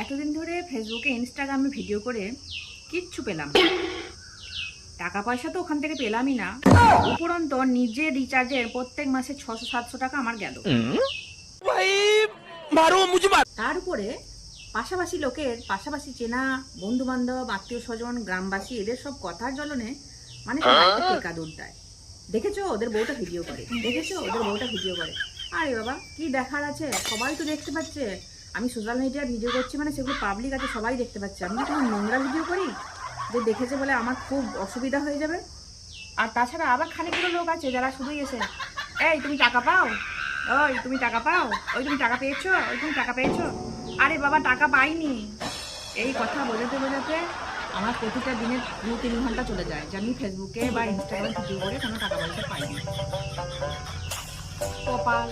এতদিন ধরে ফেসবুকে ইনস্টাগ্রামে ভিডিও করে কিচ্ছু পেলাম না। টাকা পয়সা তো ওখান থেকে পেলামই না, উপরন্ত নিজে রিচার্জের প্রত্যেক মাসে 600-700 টাকা আমার গেল। তার উপরে পাশাপাশি লোকের, পাশাপাশি চেনা বন্ধু বান্ধব, আত্মীয় স্বজন, গ্রামবাসী, এদের সব কথার জ্বলনে মানে সবাই টেকা দূর দেয়। দেখেছো ওদের বউটা ভিডিও করে, দেখেছো ওদের বউটা ভিডিও করে। আরে বাবা, কি দেখার আছে? সবাই তো দেখতে পাচ্ছে। আমি সোশ্যাল মিডিয়ায় ভিডিও করছি মানে সেগুলো পাবলিক আছে, সবাই দেখতে পাচ্ছে। আমি কি কোনো নোংরা ভিডিও করি যে দেখেছে বলে আমার খুব অসুবিধা হয়ে যাবে? আর তাছাড়া আবার খানিকগুলো লোক আছে যারা শুধুই এসে, এই তুমি টাকা পাও, ওই তুমি টাকা পাও, ওই তুমি টাকা পেয়েছো, ওই তুমি টাকা পেয়েছো। আরে বাবা, টাকা পাইনি। এই কথা বোঝাতে বোঝাতে আমার প্রতিটা দিনের 2-3 ঘন্টা চলে যায় যে আমি ফেসবুকে বা ইনস্টাগ্রামে ভিডিও করে কোনো টাকা পয়সা পাইনি। কপাল।